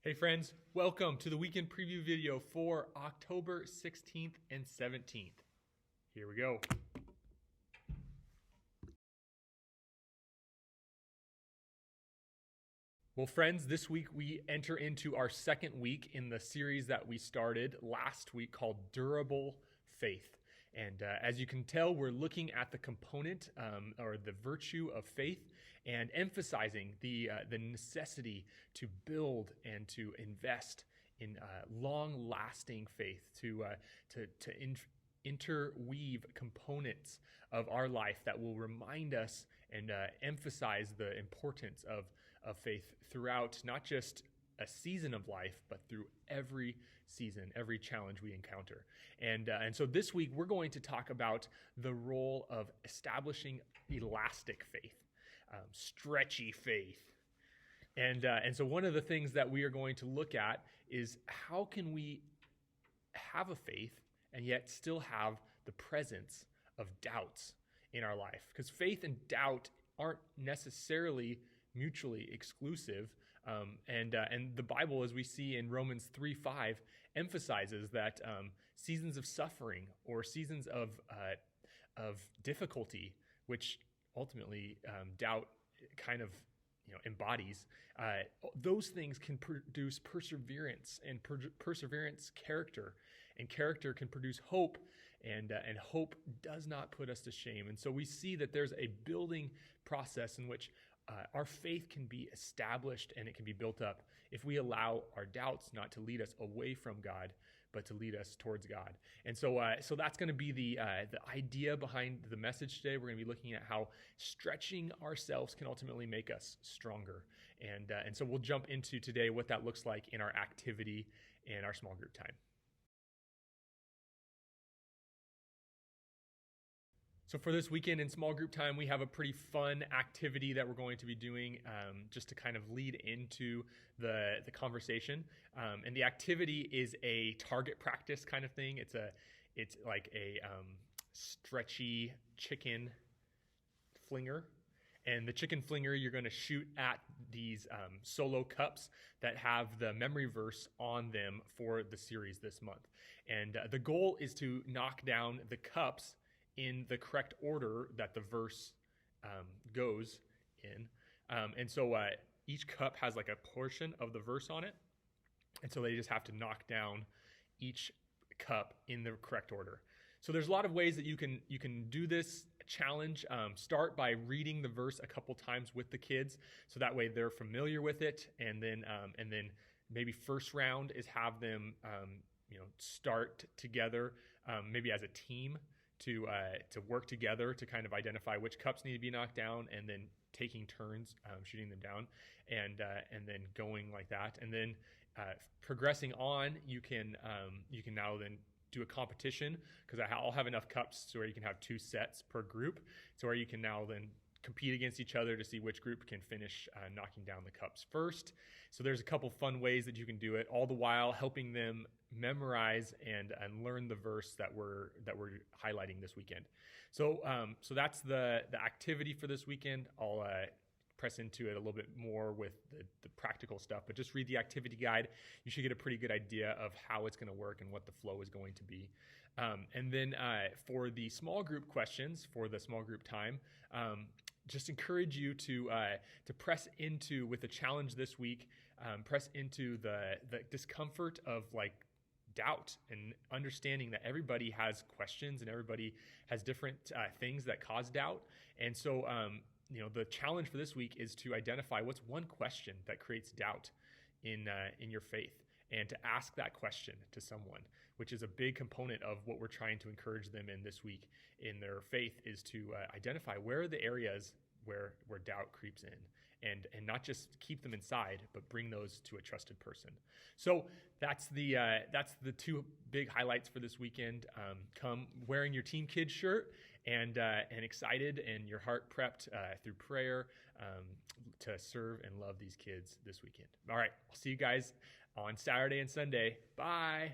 Hey friends, welcome to the weekend preview video for October 16th and 17th. Here we go. Well, friends, this week we enter into our second week in the series that we started last week called Durable Faith. And as you can tell, we're looking at the component or the virtue of faith and emphasizing the necessity to build and to invest in long-lasting faith, to interweave components of our life that will remind us and emphasize the importance of faith throughout not just a season of life, but through every season, every challenge we encounter. And so this week, we're going to talk about the role of establishing elastic faith, stretchy faith. And so one of the things that we are going to look at is how can we have a faith and yet still have the presence of doubts in our life? Because faith and doubt aren't necessarily mutually exclusive. And the Bible, as we see in Romans 3:5, emphasizes that seasons of suffering or seasons of difficulty, which ultimately doubt kind of embodies, those things can produce perseverance, and perseverance character, and character can produce hope, and hope does not put us to shame. And so we see that there's a building process in which our faith can be established and it can be built up if we allow our doubts not to lead us away from God, but to lead us towards God. And so that's going to be the idea behind the message today. We're going to be looking at how stretching ourselves can ultimately make us stronger. And so we'll jump into today what that looks like in our activity and our small group time. So for this weekend in small group time, we have a pretty fun activity that we're going to be doing just to kind of lead into the conversation. And the activity is a target practice kind of thing. It's like a stretchy chicken flinger. And the chicken flinger, you're going to shoot at these solo cups that have the memory verse on them for the series this month. And the goal is to knock down the cups in the correct order that the verse goes in. And so each cup has like a portion of the verse on it. And so they just have to knock down each cup in the correct order. So there's a lot of ways that you can do this challenge. Start by reading the verse a couple times with the kids, so that way they're familiar with it. And then maybe first round is have them start together, maybe as a team, to work together to kind of identify which cups need to be knocked down, and then taking turns shooting them down, and then going like that. And then progressing on, you can now then do a competition, because I'll have enough cups so where you can have 2 sets per group, so where you can now then compete against each other to see which group can finish knocking down the cups first. So there's a couple fun ways that you can do it, all the while helping them memorize and learn the verse that we're highlighting this weekend. So that's the activity for this weekend. I'll press into it a little bit more with the practical stuff, but just read the activity guide. You should get a pretty good idea of how it's going to work and what the flow is going to be. And then for the small group questions, for the small group time, just encourage you to press into, with the challenge this week, press into the discomfort of like doubt, and understanding that everybody has questions and everybody has different things that cause doubt. And so the challenge for this week is to identify what's one question that creates doubt in your faith, and to ask that question to someone, which is a big component of what we're trying to encourage them in this week in their faith, is to identify where are the areas where doubt creeps in, and not just keep them inside, but bring those to a trusted person. So that's the 2 big highlights for this weekend. Come wearing your Team Kids shirt and excited, and your heart prepped through prayer to serve and love these kids this weekend. All right, I'll see you guys on Saturday and Sunday. Bye.